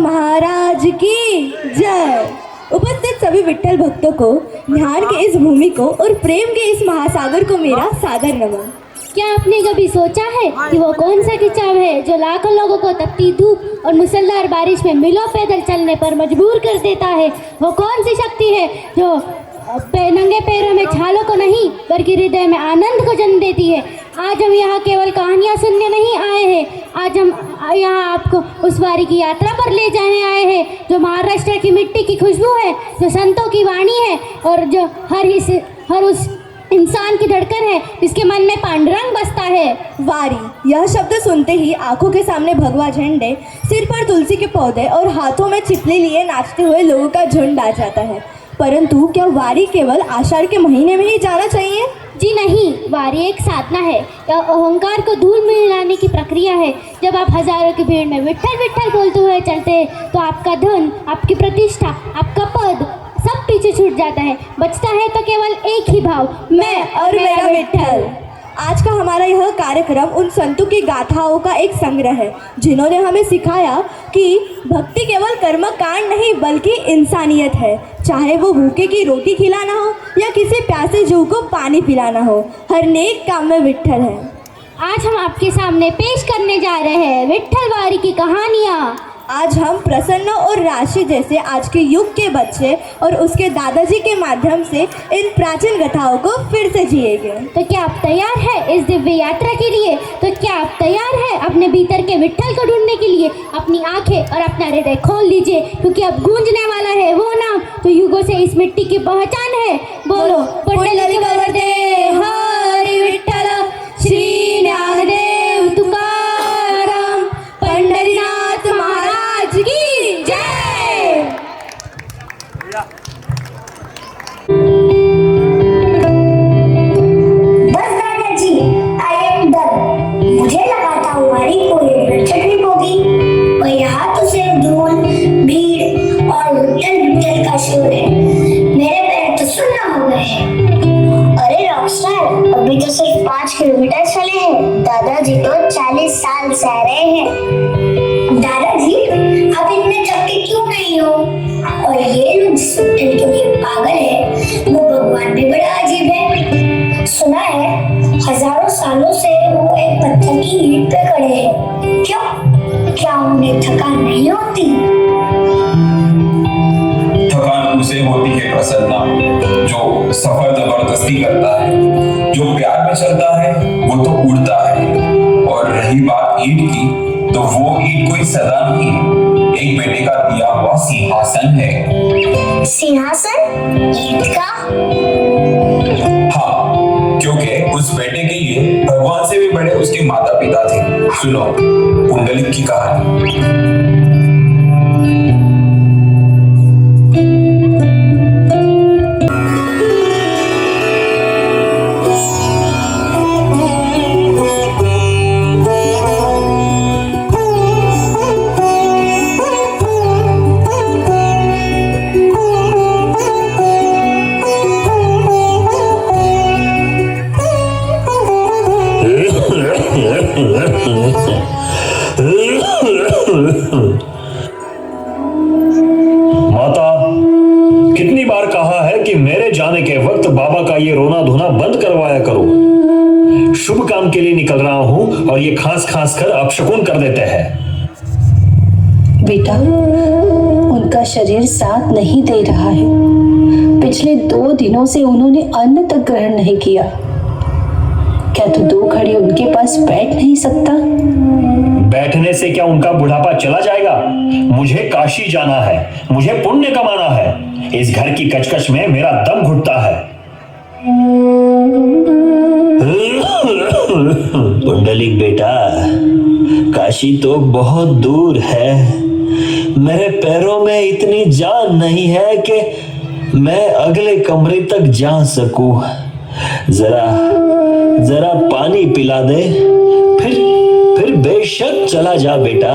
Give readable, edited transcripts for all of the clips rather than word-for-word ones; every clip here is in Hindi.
महाराज की जय। उपस्थित सभी विट्ठल भक्तों को, ध्यान के इस भूमि को और प्रेम के इस महासागर को मेरा सादर नमन। क्या आपने कभी सोचा है कि वो कौन सा खिंचाव है जो लाखों लोगों को तपती धूप और मुसलधार बारिश में मीलों पैदल चलने पर मजबूर कर देता है? वो कौन सी शक्ति है जो नंगे पैरों में छालों को नहीं बल्कि हृदय में आनंद को जन्म देती है? आज हम यहाँ केवल कहानियाँ सुनने नहीं आए हैं, आज हम यहाँ आपको उस वारी की यात्रा पर ले जाने आए हैं जो महाराष्ट्र की मिट्टी की खुशबू है, जो संतों की वाणी है और जो हर उस इंसान की धड़कन है जिसके मन में पांडुरंग बसता है। वारी, यह शब्द सुनते ही आंखों के सामने भगवा झंडे, सिर पर तुलसी के पौधे और हाथों में छिपली लिए नाचते हुए लोगों का झुंड आ जाता है। परंतु क्या वारी केवल आषाढ़ के महीने में ही जाना चाहिए? जी नहीं, वारी एक साधना है, यह अहंकार को धूल में मिलाने की प्रक्रिया है। जब आप हजारों की भीड़ में विट्ठल विट्ठल बोलते हुए चलते हैं तो आपका धन, आपकी प्रतिष्ठा, आपका पद सब पीछे छूट जाता है। बचता है तो केवल एक ही भाव, मैं और मेरा विट्ठल। आज का हमारा यह कार्यक्रम उन संतों की गाथाओं का एक संग्रह है जिन्होंने हमें सिखाया कि भक्ति केवल कर्म कांड नहीं बल्कि इंसानियत है। चाहे वो भूखे की रोटी खिलाना हो या किसी प्यासे जीव को पानी पिलाना हो, हर नेक काम में विट्ठल है। आज हम आपके सामने पेश करने जा रहे हैं विट्ठल वारी की कहानियाँ। आज हम प्रसन्न और राशि जैसे आज के युग के बच्चे और उसके दादाजी के माध्यम से इन प्राचीन गाथाओं को फिर से जिएंगे। तो क्या आप तैयार हैं इस दिव्य यात्रा के लिए? तो क्या आप तैयार हैं अपने भीतर के विट्ठल को ढूंढने के लिए? अपनी आंखें और अपना हृदय खोल लीजिए, क्योंकि अब गूंजने वाला है वो नाम जो युगों से इस मिट्टी की पहचान है। बोलो पुंडलिक वरदे हरि विट्ठल, श्री ज्ञानदेव तुकाराम, पंढरीनाथ महाराज की जय। बस दादाजी, आई एम डन। मुझे लगा था वारी पूरी विट्ठल होगी और यहाँ तो सिर्फ धूल, भीड़ और विट्ठल विट्ठल का शोर है। मेरे पैर तो सुन्न हो गए हैं। अरे रॉकस्टार, अभी तो सिर्फ 5 किलोमीटर चले हैं, दादाजी तो 40 साल से आ रहे हैं। दादाजी, आप इतने थके क्यों नहीं हो? और ये लोग जिस विट्ठल के लिए पागल है वो भगवान भी बड़ा अजीब है। सुना है हजारों सालों से वो एक पत्थर की ईंट पे खड़े हैं। क्यों? क्या उन्हें थकान नहीं होती? थकान उसे होती है प्रसन्ना जो सफर जबरदस्ती करता है। जो प्यार में चलता है वो तो उड़ता है। और रही बात ईंट की, तो वो ईंट कोई सदा नहीं, एक बेटे का दिया हुआ सिंहासन है। सिंहासन? ईंट का? हाँ, क्योंकि उस बेटे के लिए भगवान से भी बड़े उसके माता पिता थे। सुनो पुंडलिक की कहानी। माता, कितनी बार कहा है कि मेरे जाने के वक्त बाबा का ये रोना धोना बंद करवाया करो। शुभ काम के लिए निकल रहा हूं और ये खांस खांस कर अपशकुन कर देते हैं। बेटा, उनका शरीर साथ नहीं दे रहा है। पिछले 2 दिनों से उन्होंने अन्न तक ग्रहण नहीं किया। क्या तू 2 घड़ी उनके पास बैठ नहीं सकता? बैठने से क्या उनका बुढ़ापा चला जाएगा? मुझे काशी जाना है, मुझे पुण्य कमाना है। इस घर की कचकच में मेरा दम घुटता है। पुंडलिक बेटा, काशी तो बहुत दूर है। मेरे पैरों में इतनी जान नहीं है कि मैं अगले कमरे तक जा सकूं। जरा पानी पिला दे, फिर बेशक चला जा बेटा।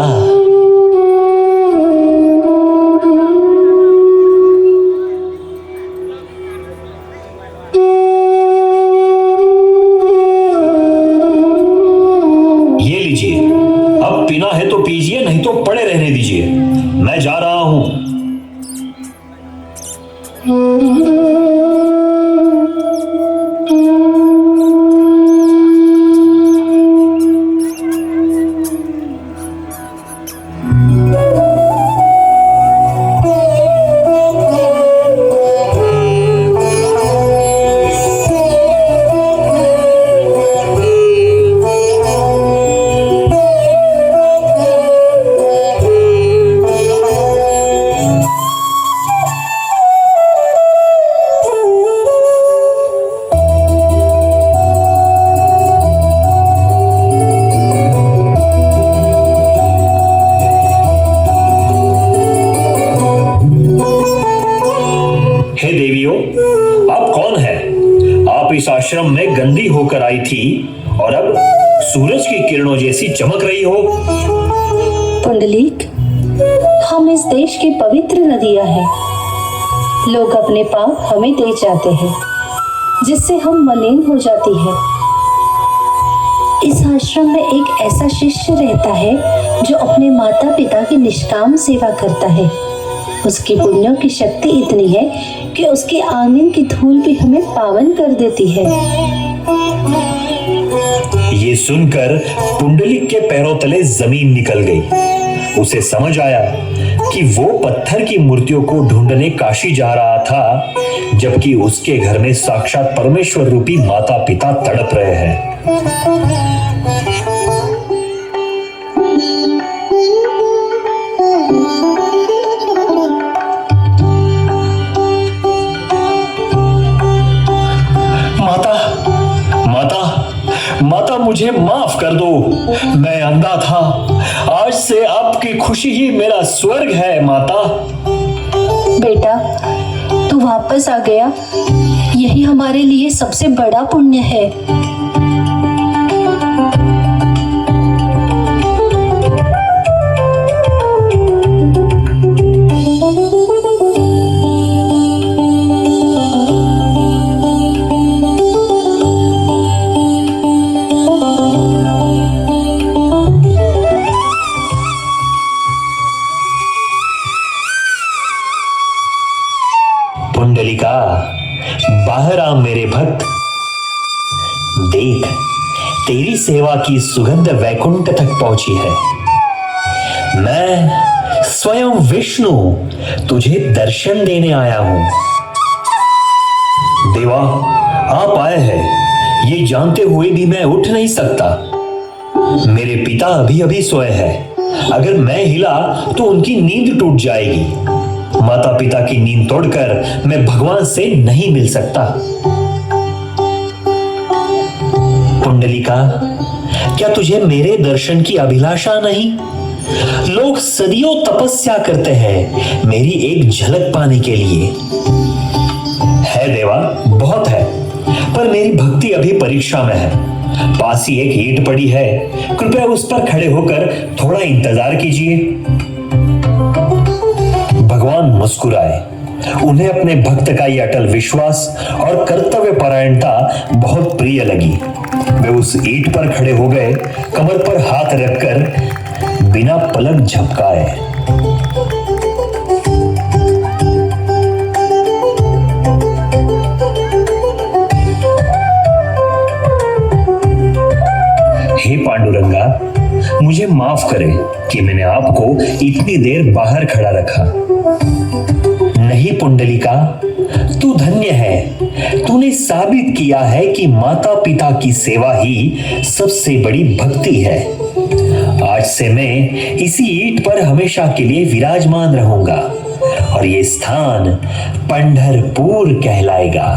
ये लीजिए, अब पीना है तो पीजिए, नहीं तो पड़े रहने दीजिए, मैं जा रहा हूं। हे देवियों, आप कौन है? आप इस आश्रम में गंदी होकर आई थी और अब सूरज की किरणों जैसी चमक रही हो। पुंडलीक, हम इस देश की पवित्र नदियां हैं। लोग अपने पाप हमें दे जाते हैं, जिससे हम मलिन हो जाती है। इस आश्रम में एक ऐसा शिष्य रहता है जो अपने माता पिता की निष्काम सेवा करता है। उसकी पुण्यों की शक्ति इतनी है कि उसके आंगन की धूल भी हमें पावन कर देती है। ये सुनकर पुंडलिक के पैरों तले जमीन निकल गई। उसे समझ आया कि वो पत्थर की मूर्तियों को ढूंढने काशी जा रहा था, जबकि उसके घर में साक्षात परमेश्वर रूपी माता पिता तड़प रहे हैं। माता, मुझे माफ कर दो। मैं अंधा था। आज से आपकी खुशी ही मेरा स्वर्ग है माता। बेटा, तू वापस आ गया। यही हमारे लिए सबसे बड़ा पुण्य है। पुंडलिका, बाहर आ मेरे भक्त। देख, तेरी सेवा की सुगंध वैकुंठ तक पहुंची है। मैं स्वयं विष्णु तुझे दर्शन देने आया हूं। देवा, आप आए हैं ये जानते हुए भी मैं उठ नहीं सकता। मेरे पिता अभी अभी सोए हैं। अगर मैं हिला तो उनकी नींद टूट जाएगी। माता पिता की नींद तोड़कर मैं भगवान से नहीं मिल सकता। पुंडलिका, क्या तुझे मेरे दर्शन की अभिलाषा नहीं? लोग सदियों तपस्या करते हैं मेरी एक झलक पाने के लिए। है देवा, बहुत है, पर मेरी भक्ति अभी परीक्षा में है। पास ही एक ईंट पड़ी है, कृपया उस पर खड़े होकर थोड़ा इंतजार कीजिए। भगवान मुस्कुराए। उन्हें अपने भक्त का यह अटल विश्वास और कर्तव्य परायणता बहुत प्रिय लगी। वे उस ईंट पर खड़े हो गए, कमर पर हाथ रखकर बिना पलक झपकाए। हे पांडुरंगा, मुझे माफ करें कि मैंने आपको इतनी देर बाहर खड़ा रखा। नहीं पुंडलिका, तू धन्य है। तूने साबित किया है कि माता पिता की सेवा ही सबसे बड़ी भक्ति है। आज से मैं इसी ईंट पर हमेशा के लिए विराजमान रहूंगा और ये स्थान पंढरपुर कहलाएगा।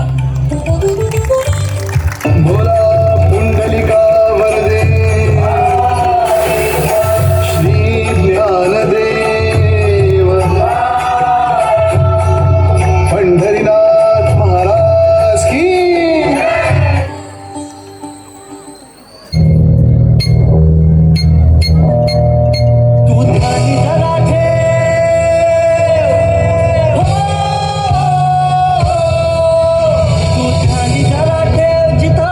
भोला पुंडलिका वरदे, श्री ज्ञानदेव, पंढरीनाथ महाराज की। तू ध्यानी जरा तू ध्यानी जरा जिता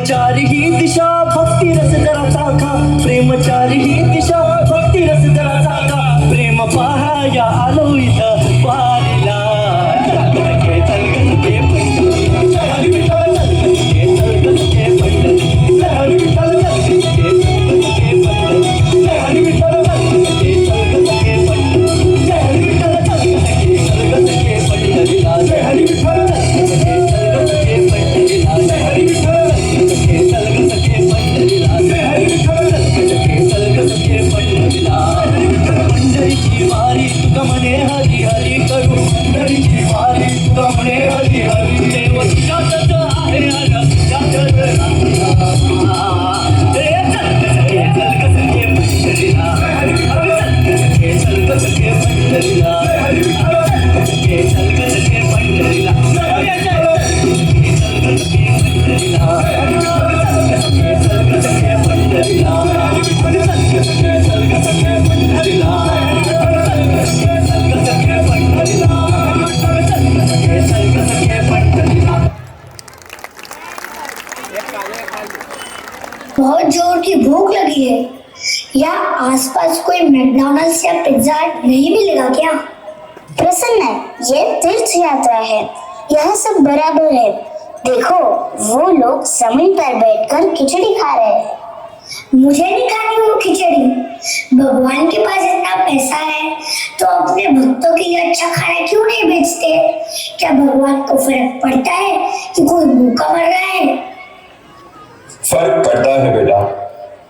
चारी ही दिशा भक्ती रस जरा चाखा, प्रेम चारी ही दिशा भक्ती रस जरा चाखा, प्रेम पहाया आलो इथं वारीला. चलगसके चलगसके पंढरीला, हरी विठ्ठल चलगसके चलगसके पंढरीला, हरी विठ्ठल चलगसके चलगसके पंढरीला, हरी विठ्ठल चलगसके चलगसके पंढरीला, हरी विठ्ठल चलगसके चलगसके पंढरीला, हरी विठ्ठल चलगसके चलगसके पंढरीला, हरी विठ्ठल चलगसके चलगसके पंढरीला, हरी विठ्ठल चलगसके चलगसके पंढरीला. पंढरीची वारी तुका म्हणे हरी हरी करू, पंढरीची वारी तुका म्हणे हरी हरी, देव तुझ्यातच आहे अगं तुझ्यातच राहा. चलगसके चलगसके पंढरीला, चलगसके चलगसके पंढरीला, चलगसके चलगसके पंढरीला, चलगसके पंढरीला, चलगसके चलगसके पंढरीला, चलगसके चलगसके पंढरीला, चलगसके पंढरीला, चलगसके चलगसके पंढरीला. बहुत जोर की भूख लगी है। या आसपास कोई मैकडॉनल्ड्स या पिज्जा हट नहीं मिलेगा क्या? प्रसन्न, ये तीर्थ यात्रा है, यह सब बराबर है. देखो वो लोग जमीन पर बैठकर खिचड़ी खा रहे हैं. मुझे नहीं खानी वो खिचड़ी. भगवान के पास इतना पैसा है तो अपने भक्तों के लिए अच्छा खाना क्यों नहीं बेचते? क्या भगवान को फर्क पड़ता है कि कोई भूखा मर रहा है? फर्क पड़ता है बेटा,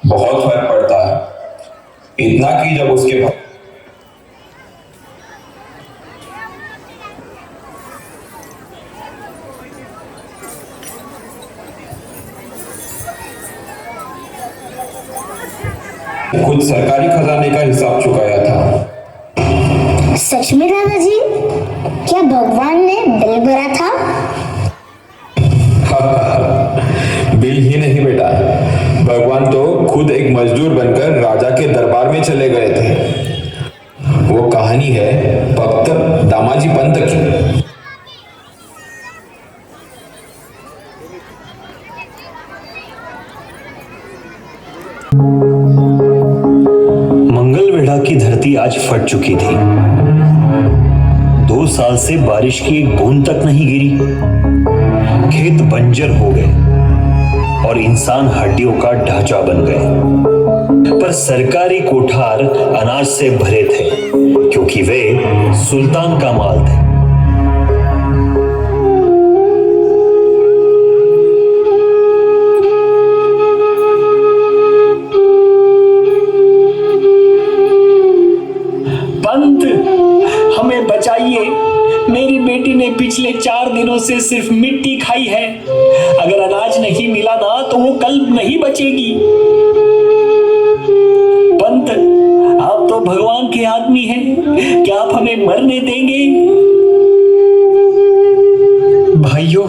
बहुत फर्क पड़ता है. इतना कि जब उसके खुद सरकारी खजाने का हिसाब चुकाया था. सच में दादाजी? क्या भगवान ने बिल भरा था? बिल ही नहीं बेटा, भगवान तो खुद एक मजदूर बनकर राजा के दरबार में चले गए थे. वो कहानी है भक्त दामाजी पंत की. मंगलवेढ़ा की धरती आज फट चुकी थी. 2 साल से बारिश की एक बूंद तक नहीं गिरी. खेत बंजर हो गए और इंसान हड्डियों का ढांचा बन गए. पर सरकारी कोठार अनाज से भरे थे क्योंकि वे सुल्तान का माल थे. पंत, हमें बचाइए. मेरी बेटी ने पिछले 4 दिनों से सिर्फ मिट्टी खाई है. अगर अनाज नहीं मिला ना तो वो कल नहीं बचेगी. पंत, आप तो भगवान के आदमी हैं, क्या आप हमें मरने देंगे? भाइयों,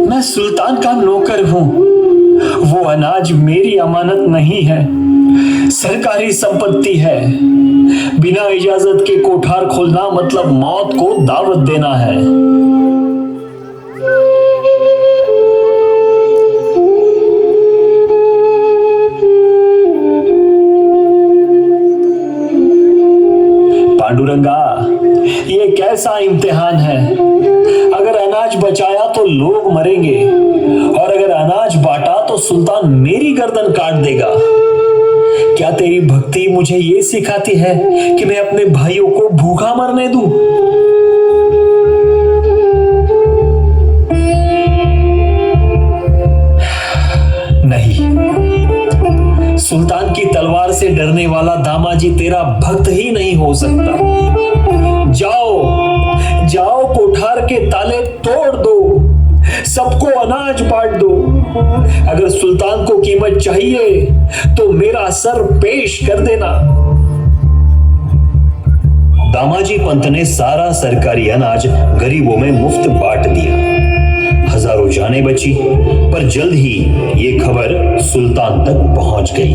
मैं सुल्तान का नौकर हूं. वो अनाज मेरी अमानत नहीं है, सरकारी संपत्ति है. बिना इजाजत के कोठार खोलना मतलब मौत को दावत देना है. पांडुरंगा, ये कैसा इम्तिहान है? अगर अनाज बचाया तो लोग मरेंगे और अगर अनाज बांटा तो सुल्तान मेरी गर्दन काट देगा. क्या तेरी भक्ति मुझे ये सिखाती है कि मैं अपने भाइयों को भूखा मरने दूं? नहीं, सुल्तान की तलवार से डरने वाला दामाजी तेरा भक्त ही नहीं हो सकता. जाओ जाओ, कोठार के ताले तोड़ दो, सबको अनाज बांट दो. अगर सुल्तान को कीमत चाहिए तो मेरा सर पेश कर देना. दामाजी पंत ने सारा सरकारी अनाज गरीबों में मुफ्त बांट दिया. हजारों जानें बची, पर जल्द ही ये खबर सुल्तान तक पहुंच गई.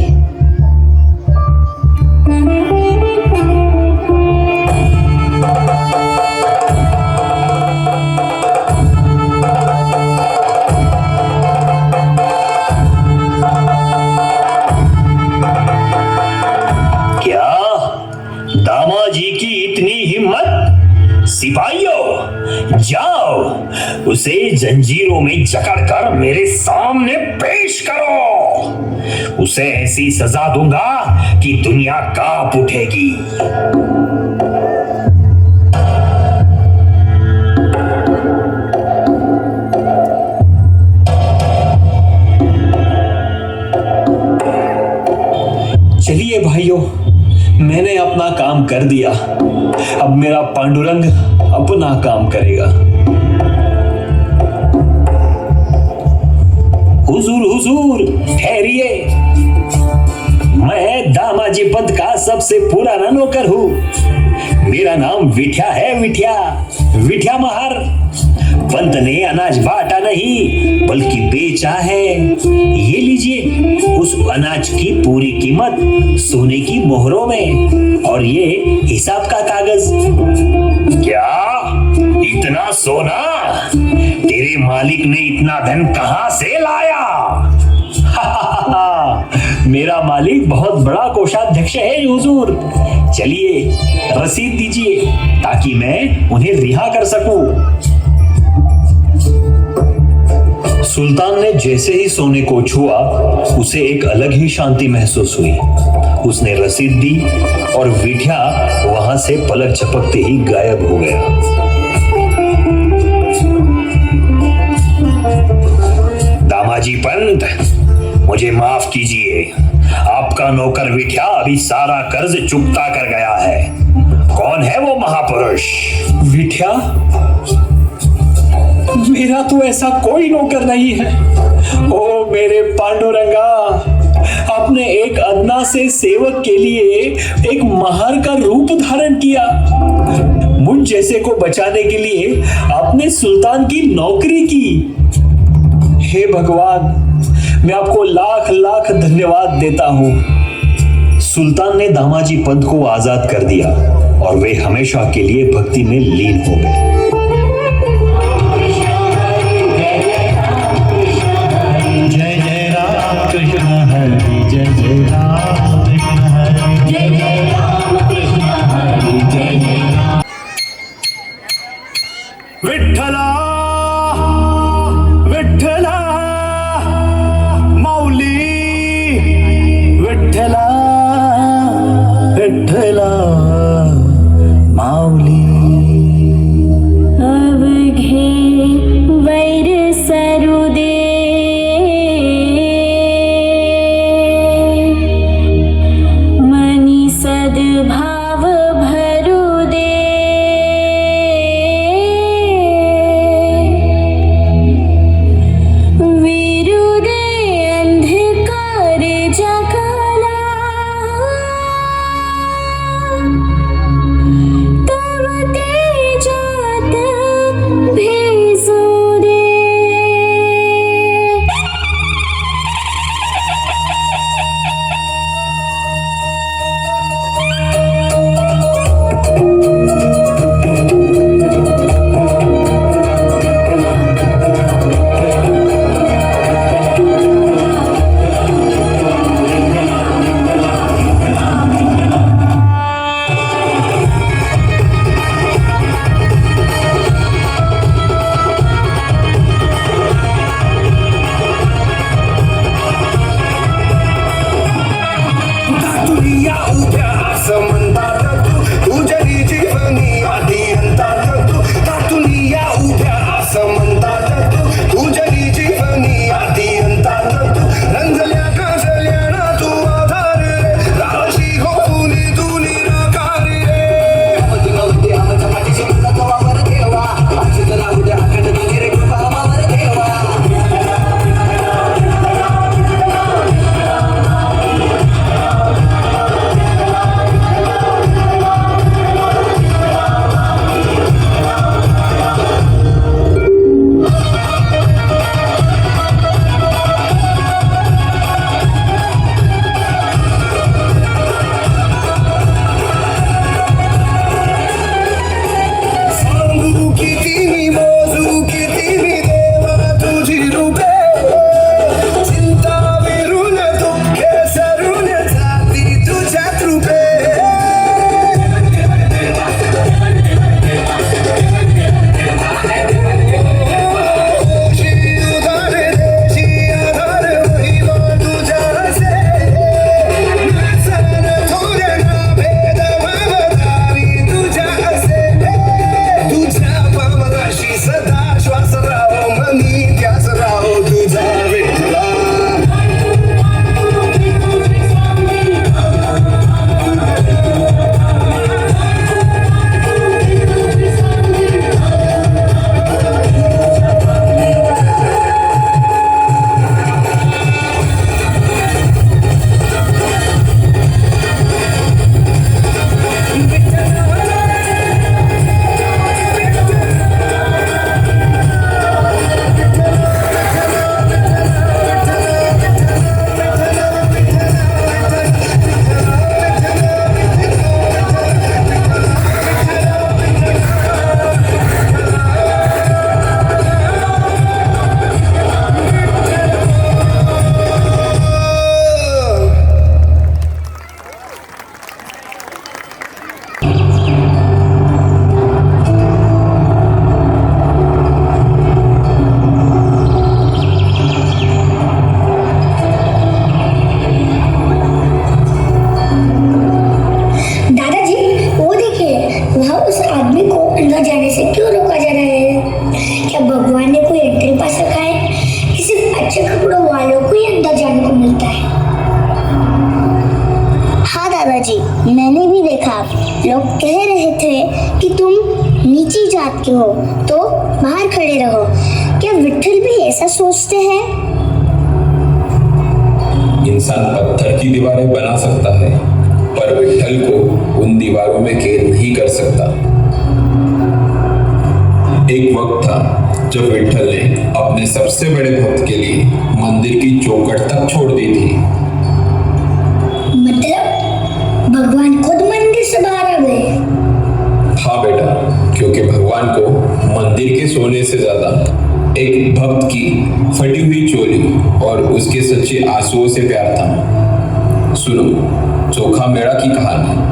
उसे जंजीरों में जकड़कर मेरे सामने पेश करो। उसे ऐसी सजा दूंगा कि दुनिया कांप उठेगी। चलिए भाइयों, मैंने अपना काम कर दिया, अब मेरा पांडुरंग अपना काम करेगा। हुजूर हुजूर ठहरिए, मैं दामाजी पंत का सबसे पुराना नौकर हूँ। मेरा नाम विठ्या है, विठ्या महार। पंत ने अनाज बांटा नहीं बल्कि बेचा है। ये लीजिए उस अनाज की पूरी कीमत सोने की मोहरों में, और ये हिसाब का कागज। क्या इतना सोना? तेरे मालिक ने इतना धन कहां से लाया? मेरा मालिक बहुत बड़ा कोषाध्यक्ष है हुजूर। चलिए रसीद दीजिए ताकि मैं उन्हें रिहा कर सकूं। सुल्तान ने जैसे ही सोने को छुआ उसे एक अलग ही शांति महसूस हुई। उसने रसीद दी और विठ्या वहां से पलक झपकते ही गायब हो गया। दामाजी पंत, मुझे माफ कीजिए, आपका नौकर विठ्या अभी सारा कर्ज चुकता कर गया है। कौन है वो महापुरुष? विठ्या? मेरा तो ऐसा कोई नौकर नहीं है। ओ मेरे पांडुरंगा, आपने एक अदना से सेवक के लिए एक महार का रूप धारण किया। मुझ जैसे को बचाने के लिए आपने सुल्तान की नौकरी की। हे भगवान, मैं आपको लाख लाख धन्यवाद देता हूँ। सुल्तान ने दामाजी पंत को आजाद कर दिया और वे हमेशा के लिए भक्ति में लीन हो गए। जय जय राम कृष्ण हरि, जय जय राम कृष्ण हरि, जय जय राम कृष्ण हरि, जय जय राम। विठ्ठला विठ्ठला माऊली, विठ्ठला विठ्ठला माऊली। जाने को मिलता है। हाँ दादाजी, मैंने भी देखा। लोग कह रहे थे कि तुम नीची जात के हो तो बाहर खड़े रहो। क्या विट्ठल भी ऐसा सोचते हैं? इंसान पत्थर की दीवारें बना सकता है, पर विट्ठल को उन दीवारों में कैद नहीं कर सकता। एक वक्त था जब विट्ठल ने अपने सबसे बड़े भक्त के लिए मंदिर की चौखट तक छोड़ दी थी। मतलब भगवान खुद मंदिर से बाहर आ गए? हाँ बेटा, क्योंकि भगवान को मंदिर के सोने से ज्यादा एक भक्त की फटी हुई चोली और उसके सच्चे आंसुओं से प्यार था। सुनो चोखा मेड़ा की कहानी।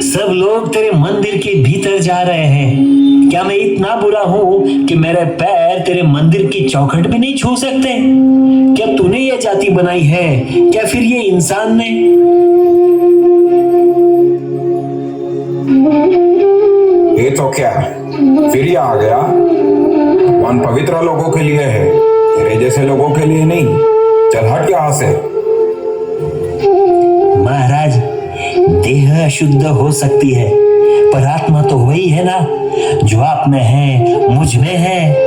सब लोग तेरे मंदिर के भीतर जा रहे हैं। क्या मैं इतना बुरा हूं कि मेरे पैर तेरे मंदिर की चौखट भी नहीं छू सकते? क्या तूने ये जाति बनाई है? क्या फिर ये इंसान ने? ये तो क्या फिर ये आ गया? भगवान पवित्र लोगों के लिए है, तेरे जैसे लोगों के लिए नहीं। चल हट यहाँ से। महाराज, देह अशुद्ध हो सकती है, पर आत्मा तो वही है ना जो आप में है, मुझ में है।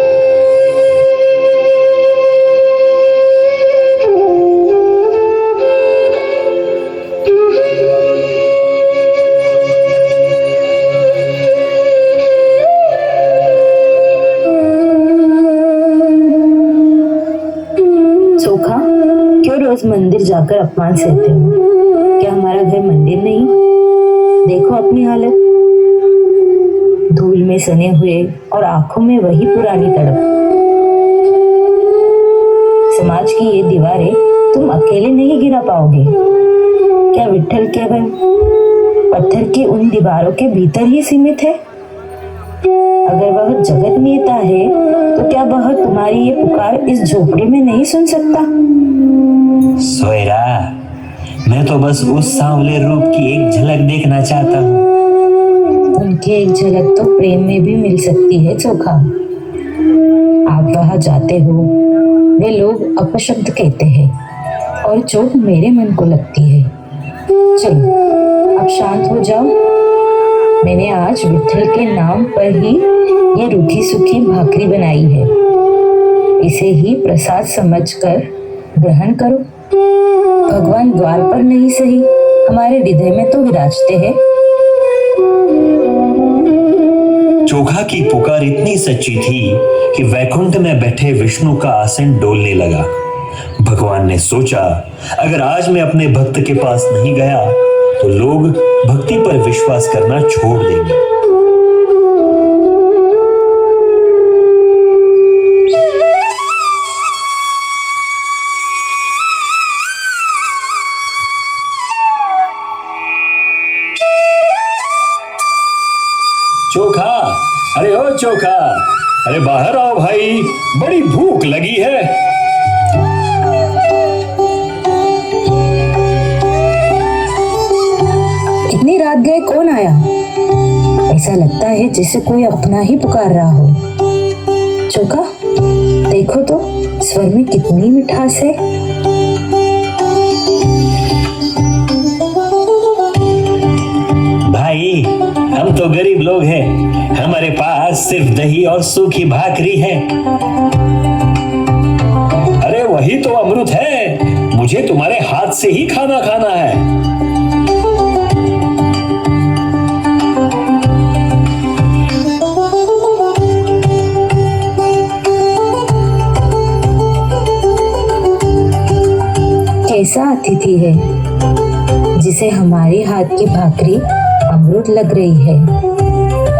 चोखा, क्यों रोज मंदिर जाकर अपमान सहते हो? क्या हमारा घर मंदिर नहीं? देखो अपनी हालत, धूल में सने हुए और आंखों में वही पुरानी तड़प। समाज की ये दीवारें तुम अकेले नहीं गिरा पाओगे। क्या विट्ठल केवल पत्थर की उन दीवारों के भीतर ही सीमित है? अगर वह जगत नेता है तो क्या वह तुम्हारी ये पुकार इस झोपड़ी में नहीं सुन सकता? सोयरा, मैं तो बस उस सांवले रूप की एक झलक देखना चाहता हूँ। उनकी एक झलक तो प्रेम में भी मिल सकती है चोखा। आप वहां जाते हो, वे लोग अपशब्द कहते हैं और चोट मेरे मन को लगती है। चलो अब शांत हो जाओ। मैंने आज विट्ठल के नाम पर ही ये रूखी सूखी भाकरी बनाई है। इसे ही प्रसाद समझकर ग्रहण करो। भगवान द्वार पर नहीं सही, हमारे हृदय में तो विराजते हैं। चोखा की पुकार इतनी सच्ची थी कि वैकुंठ में बैठे विष्णु का आसन डोलने लगा। भगवान ने सोचा, अगर आज मैं अपने भक्त के पास नहीं गया तो लोग भक्ति पर विश्वास करना छोड़ देंगे। चोखा, अरे ओ चोखा, अरे बाहर आओ भाई, बड़ी भूख लगी है। इतनी रात गए कौन आया? ऐसा लगता है जैसे कोई अपना ही पुकार रहा हो। चोखा, देखो तो स्वर में कितनी मिठास है। भाई, हम तो गरीब लोग हैं, हमारे पास सिर्फ दही और सूखी भाकरी है। अरे वही तो अमृत है, मुझे तुम्हारे हाथ से ही खाना खाना है। कैसा अतिथि है जिसे हमारे हाथ की भाकरी अमृत लग रही है।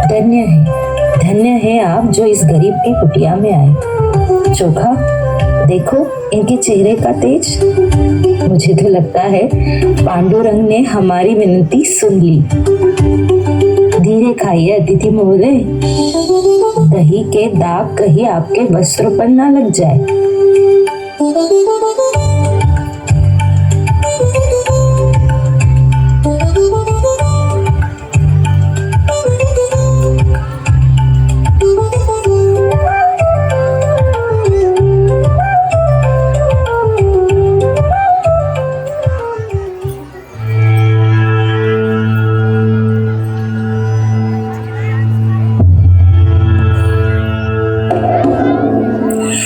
धन्य है आप जो इस गरीब की कुटिया में आए। चोखा, देखो इनके चेहरे का तेज। मुझे तो लगता है पांडुरंग ने हमारी विनती सुन ली। धीरे खाइए अतिथि महोदय, दही के दाग कहीं आपके वस्त्रों पर ना लग जाए।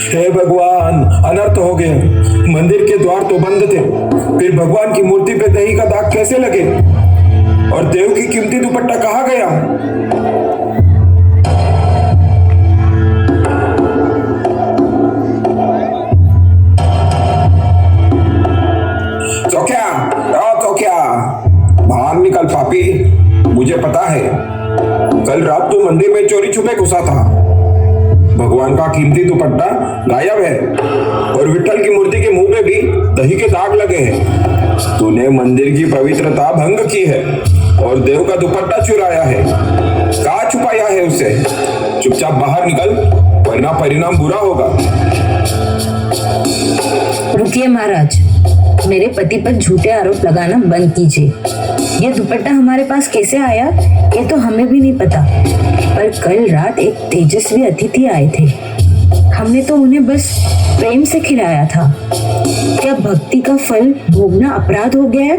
हे भगवान, अनर्थ हो गया। मंदिर के द्वार तो बंद थे, फिर भगवान की मूर्ति पे दही का दाग कैसे लगे? और देव की कीमती दुपट्टा कहाँ गया? चौकिया, चौकिया, बाहर निकल पापी। मुझे पता है कल रात तू मंदिर में चोरी छुपे घुसा था। भगवान का कीमती दुपट्टा गायब है और विठल की मूर्ति के मुंह पे भी दही के दाग लगे हैं। तूने मंदिर की पवित्रता भंग की है और देव का दुपट्टा चुराया है। कहाँ छुपाया है उसे? चुपचाप बाहर निकल, वरना परिणाम बुरा होगा। रुकिए महाराज, मेरे पति पर झूठे आरोप लगाना बंद कीजिए। ये दुपट्टा हमारे पास कैसे आया ये तो हमें भी नहीं पता, पर कल रात एक तेजस्वी अतिथि आए थे। हमने तो उन्हें बस प्रेम से खिलाया था। क्या भक्ति का फल भोगना अपराध हो गया है?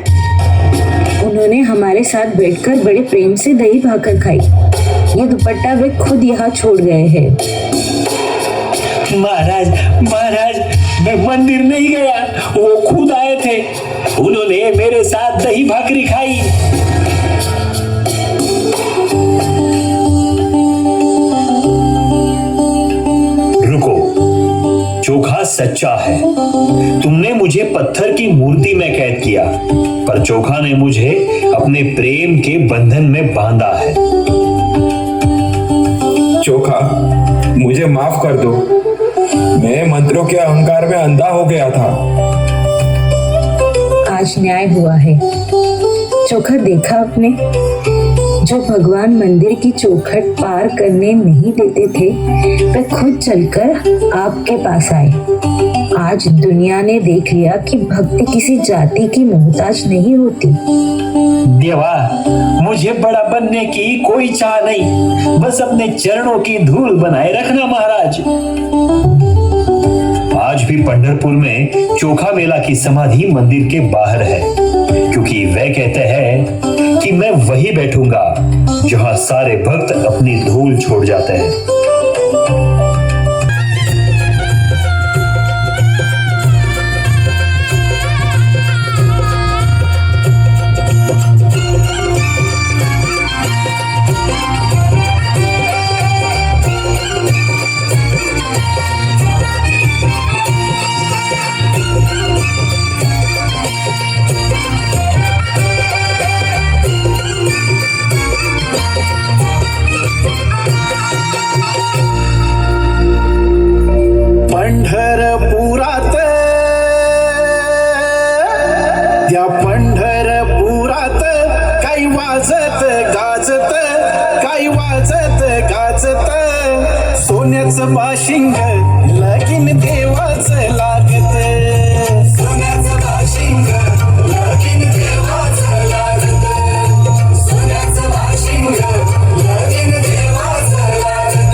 उन्होंने हमारे साथ बैठकर बड़े प्रेम से दही भाकर खाई। ये दुपट्टा वे खुद यहाँ छोड़ गए हैं। महाराज, मैं मंदिर नहीं गया, वो खुद आए थे। उन्होंने मेरे साथ दही भाकरी खाई। रुको, चोखा सच्चा है। तुमने मुझे पत्थर की मूर्ति में कैद किया, पर चोखा ने मुझे अपने प्रेम के बंधन में बांधा है। चोखा, मुझे माफ कर दो। मैं मंत्रों के अहंकार में अंधा हो गया था। आज न्याय हुआ है। चोखा, देखा आपने, जो भगवान मंदिर की चौखट पार करने नहीं देते थे, वे खुद चलकर आपके पास आए। आज दुनिया ने देख लिया कि भक्ति किसी जाति की मोहताज नहीं होती। देवा, मुझे बड़ा बनने की कोई चाह नहीं, बस अपने चरणों की धूल बनाए रखना महाराज। आज भी पंढरपुर में चोखा मेला की समाधि मंदिर के बाहर है, क्योंकि वे कहते हैं कि मैं वही बैठूंगा जहां सारे भक्त अपनी धूल छोड़ जाते हैं। पंढरपुरात, त्या पंढरपुरात काही वाजत गाजत, काही वाजत गाजत, सोन्याचं बाशिंग लगीन देवाचं लागत, सोन्याचं बाशिंग लगीन देवाचं लागत, सोन्याचं बाशिंग लगीन देवाचं लागत।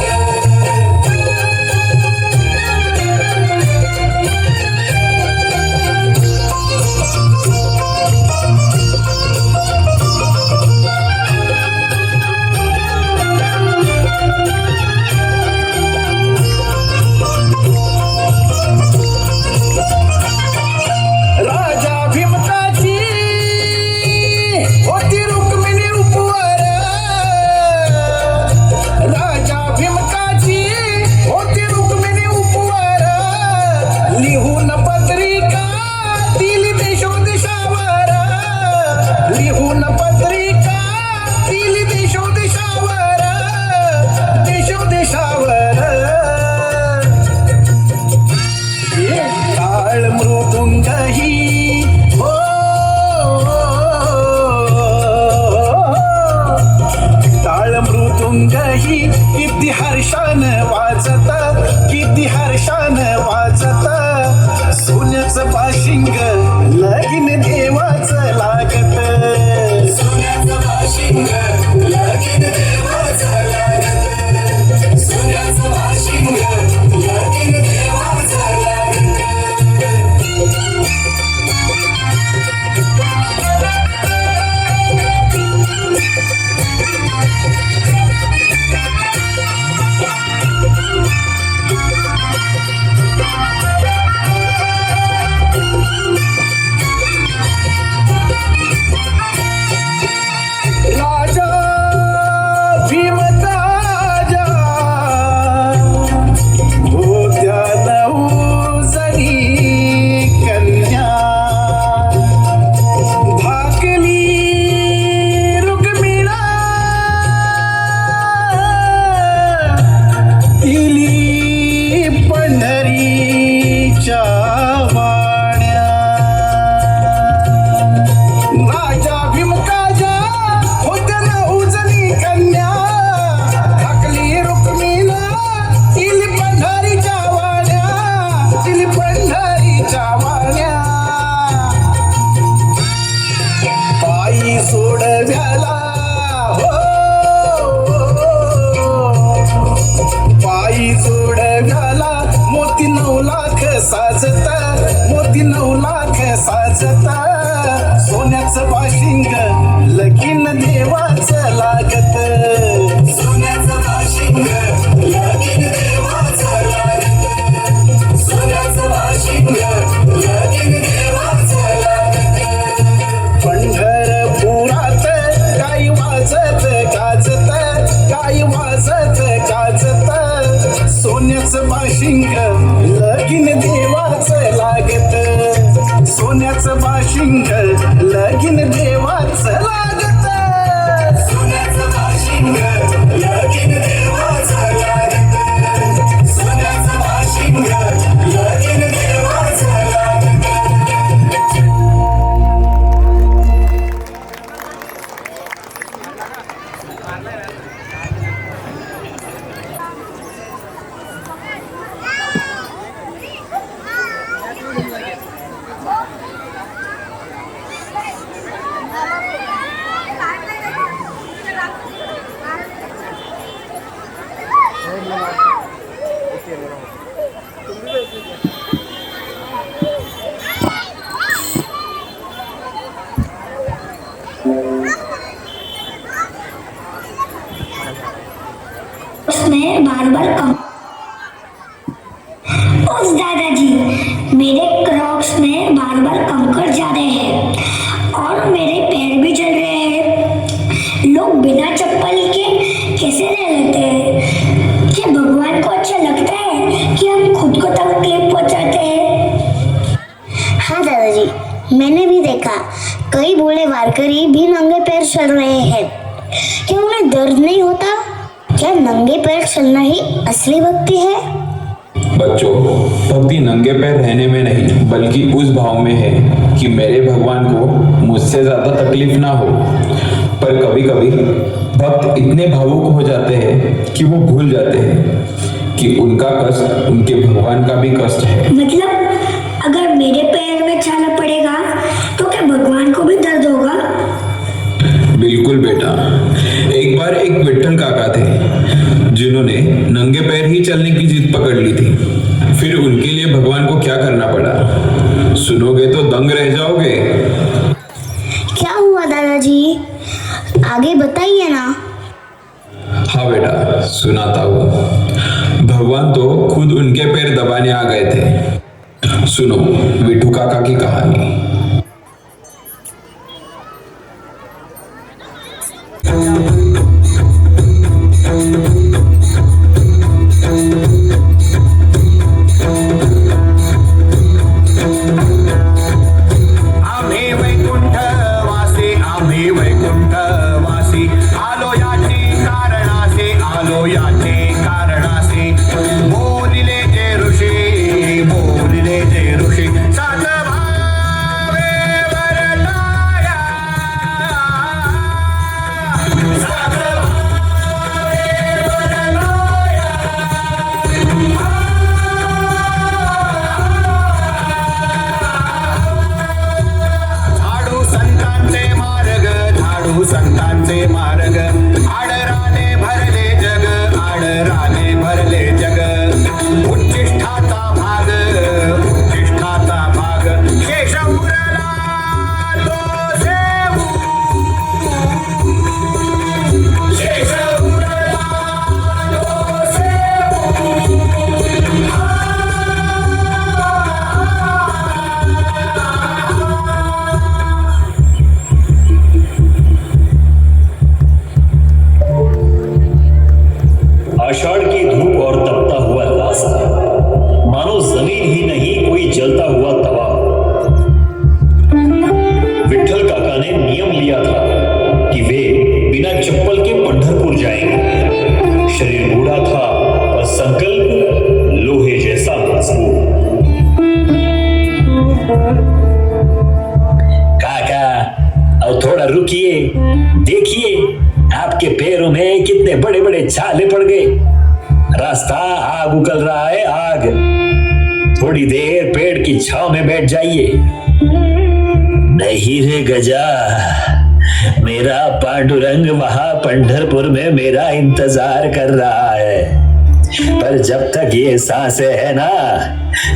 तुंगही किती हर्षान वाजत, किती हर्षान वाजत. सोन्याचं बाशिंग लगीन देवाचं लागत. सोन्याचं बाशिंग लगीन देवाचं लागत. सोन्याचं बाशिंग लगीन देवाचं लागत. राजा भीमराजा होत्या 9 जणी कन्या. धाकली रुक्मिणा दिली पंढरीच्या वाण्या. राजा भीमराजा होत्या 9 जणी कन्या. धाकली रुक्मिणा दिली पंढरीच्या वाण्या. दिली पंढरीच्या वाण्या. पायी सोडव्याला हो, पायी सोडव्याला मोती 9 लाख साजत. मोती 9 लाख साजत. सोन्याचं बाशिंग लगीन देवाचं लागत. सोन्याचं बाशिंग लगीन देवाचं लागत. सोन्याचं बाशिंग लगीन देवाचं लागत. पंढरपुरात काही वाजत गाजत, काही वाजत गाजत. सोन्याचं बाशिंग लगीन देवाचं लागत. सोन्याचं बाशिंग लगीन देवाचं लागत. सोन्याचं बाशिंग लगीन देवाचं लागत. सोन्याचं बाशिंग लगीन देवाचं लागत. उसमें बार-बार कम। उस दादाजी, मेरे क्रॉक्स में बार-बार कंकड़ जा रहे हैं और मेरे पैर भी जल रहे हैं। लोग बिना चप्पल के कैसे रह लेते हैं? क्या भगवान को अच्छा लगता है कि हम खुद को तकलीफ पहुंचाते हैं? हाँ दादाजी, मैंने भी देखा कई बूढ़े वारकरी भी नंगे पैर चल रहे हैं। क्या उन्हें दर्द नहीं होता? क्या नंगे पैर चलना ही असली भक्ति है? बच्चों, भक्ति नंगे पैर रहने में नहीं बल्कि उस भाव में है कि मेरे भगवान को मुझसे ज्यादा तकलीफ ना हो। पर कभी कभी भक्त इतने भावुक हो जाते हैं कि वो भूल जाते हैं कि उनका कष्ट उनके भगवान का भी कष्ट है। मतलब अगर मेरे पैर में छाला पड़ेगा तो क्या भगवान को भी दर्द होगा? बिल्कुल बेटा। एक बार एक विट्ठल काका थे जिन्होंने नंगे पैर ही चलने की जिद पकड़ ली थी। फिर उनके लिए भगवान को क्या करना पड़ा, सुनोगे तो दंग रह जाओगे। क्या हुआ दादाजी, आगे बताइए ना। हाँ बेटा, सुनाता हूँ। भगवान तो खुद उनके पैर दबाने आ गए थे। सुनो विट्ठू काका की कहानी। आषाढ़ की धूप और तपता हुआ रास्ता, मानो जमीन ही नहीं कोई जलता हुआ तवा। विठल काका ने नियम लिया था कि वे बिना चप्पल के पंढरपुर जाएंगे। शरीर बूढ़ा था और संकल्प लोहे जैसा मजबूत। काका, अब थोड़ा रुकिए, देखिए आपके पैरों में कितने बड़े बड़े छाले पड़ गए। रास्ता आग उगल रहा है, आग। थोड़ी देर पेड़ की छांव में बैठ जाइए। नहीं रे गजा, मेरा पांडुरंग वहां पंढरपुर में मेरा इंतजार कर रहा है, पर जब तक ये सांसें है ना,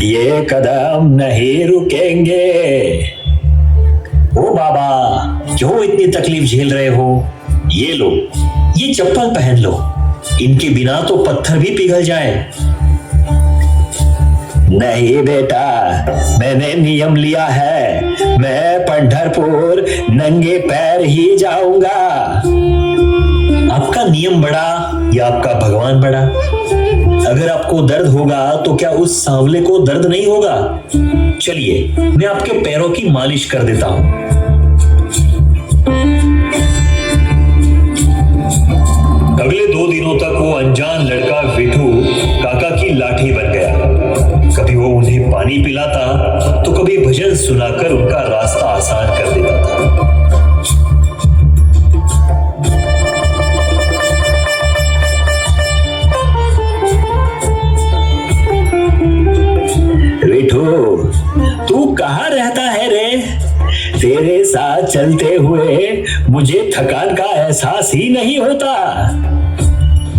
ये कदम नहीं रुकेंगे। ओ बाबा, क्यों इतनी तकलीफ झेल रहे हो? ये लो, ये चप्पल पहन लो, इनके बिना तो पत्थर भी पिघल जाए। नहीं बेटा, मैंने नियम लिया है, मैं पंढरपुर नंगे पैर ही जाऊंगा। आपका नियम बड़ा या आपका भगवान बड़ा? अगर आपको दर्द होगा तो क्या उस सांवले को दर्द नहीं होगा? चलिए, मैं आपके पैरों की मालिश कर देता हूं। अगले 2 दिनों तक वो अनजान लड़का विठू काका की लाठी बन गया। कभी वो उन्हें पानी पिलाता तो कभी भजन सुनाकर उनका रास्ता आसान कर देता था। विठू, तू कहाँ रहता है रे? तेरे साथ चलते हुए मुझे थकान का एहसास ही नहीं होता।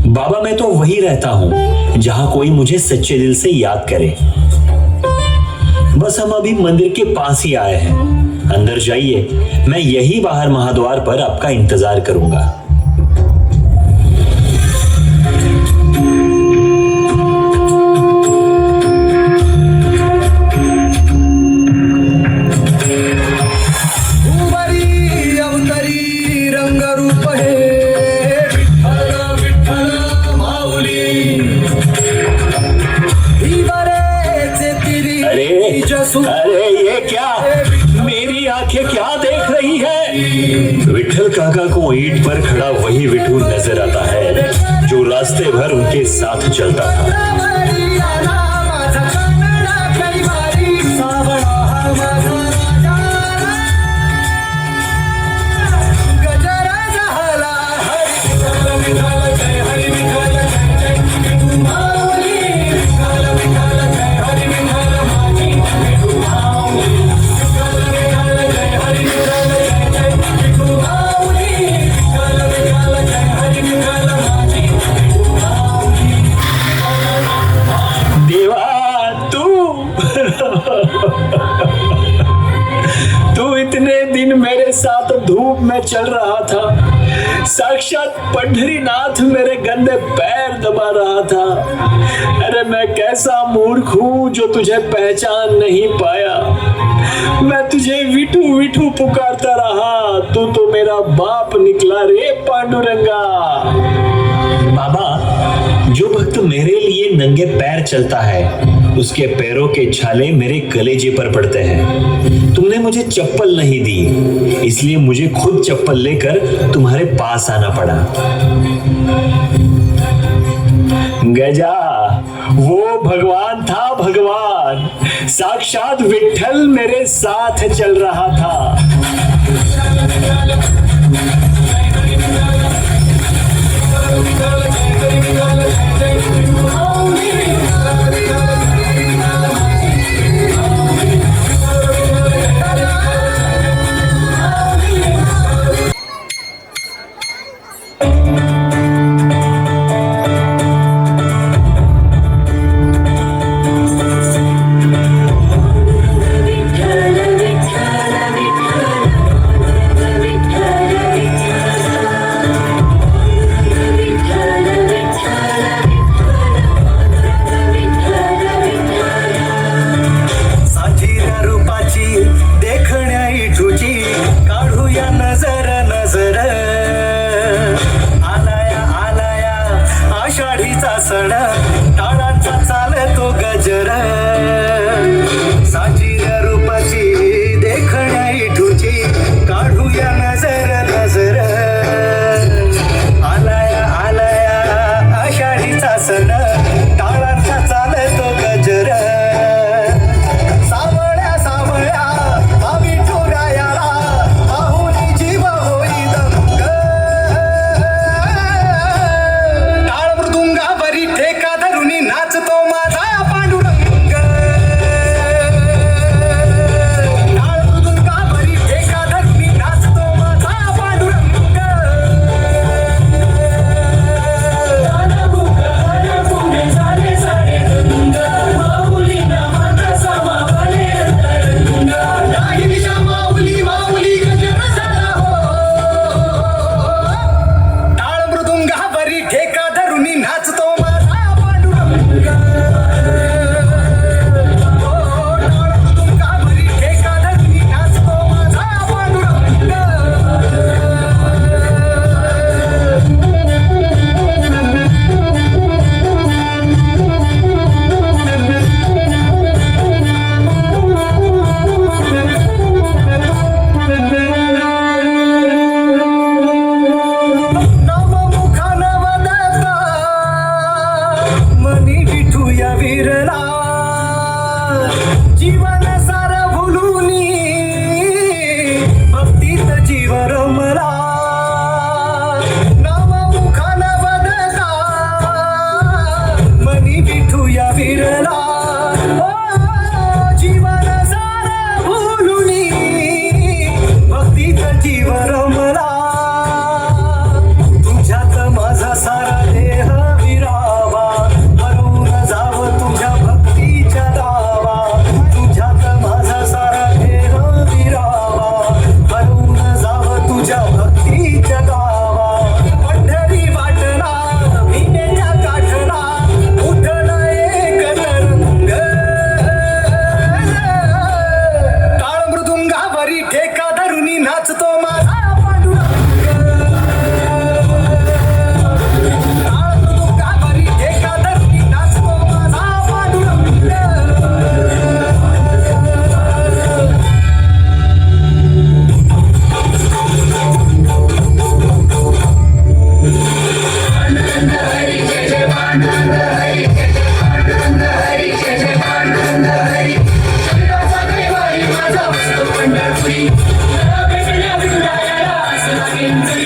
बाबा, मैं तो वही रहता हूँ जहां कोई मुझे सच्चे दिल से याद करे। बस हम अभी मंदिर के पास ही आए हैं। अंदर जाइए, मैं यही बाहर महाद्वार पर आपका इंतजार करूंगा। अरे ये क्या, मेरी आंखें क्या देख रही है? विठल काका को ईंट पर खड़ा वही विठू नजर आता है जो रास्ते भर उनके साथ चलता था। तू इतने दिन मेरे साथ धूप में चल रहा था, साक्षात पंढरीनाथ मेरे गंदे पैर दबा रहा था। अरे मैं कैसा मूर्ख हूँ जो तुझे पहचान नहीं पाया। मैं तुझे विठू विठू पुकारता रहा, तू तो मेरा बाप निकला रे पांडुरंगा। बाबा, जो भक्त मेरे लिए नंगे पैर चलता है उसके पैरों के छाले मेरे कलेजे पर पड़ते हैं। तुमने मुझे चप्पल नहीं दी, इसलिए मुझे खुद चप्पल लेकर तुम्हारे पास आना पड़ा। गजा, वो भगवान था, भगवान साक्षात विठल मेरे साथ चल रहा था। सण टाळांचा चालतो गजर साजिऱ्या रूपाची देखण्या इठूची काढूया नजर नजर आलाया आलाया आषाढीचा सण टाळांचा चालतो गजर सावळ्या सावळ्या आम्ही ठुरायाला आहुनी जीव होई दंग टाळ मृदुंगावरी ठेका धरुनी नाचतो माझा पांडुरंग टाळ मृदुंगावरी ठेका धरुनी नाचतो माझा पांडुरंग नाही दिशा माऊली माऊली गजर झाला हो टाळ मृदुंगावरी ठेका धरुनी नाचतो माझा पांडुरंग टाळ मृदुंगावरी ठेका धरुनी नाचतो माझा पांडुरंग नवमुखा नवदत्ता मनी विठूया विरला जीवन सार भुलुनी भक्तीत जीव रमला नवमुखा नवदत्ता मनी विठूया विरला जीवन सार भुलुनी भक्तीत जीव रमला तुझ्यात माझा सारा देह विरावा हरवून जाव तुझ्या भक्तीच्या दावा तुझ्यात माझा सारा देह विरावा हरवून जाव तुझ्या भक्तीच्या दावा पंढरी वाटला भिनेच्या काठला उठला एक तरंग टाळ मृदुंगावरी ठेका धरुनी नाचतो माझा पांडुरंग टाळ मृदुंगावरी ठेका धरुनी नाचतो माझा पांडुरंग माझा वसतो पंढरपुरी भेटल्या विठुरायाला असं लागेल